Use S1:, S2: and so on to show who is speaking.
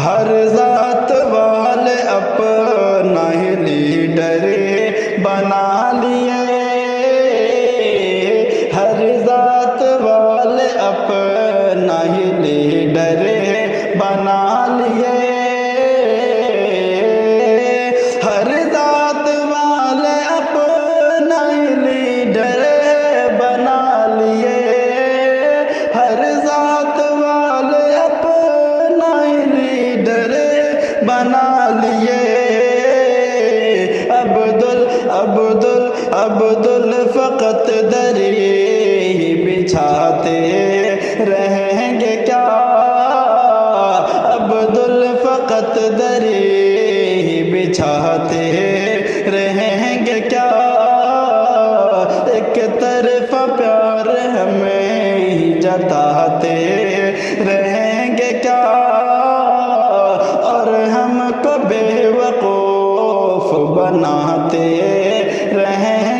S1: ہر ذات والے اپنا ہی لیڈر بنا لیے، ہر ذات والے اپنا ہی لیڈر بنا لیے، ہر ذات والے اپنا ہی لیڈر بنا لیے، ہر ذات والے اپنا ہی لیڈر بنا لیے۔ عبد فقط دری ہی بچھاتے رہیں گے کیا، عبد فقط دری ہی بچھاتے رہیں گے کیا، ایک طرف پیار ہمیں ہی جتاتے رہیں گے کیا، اور ہم کو بے وقوف بناتے رہیں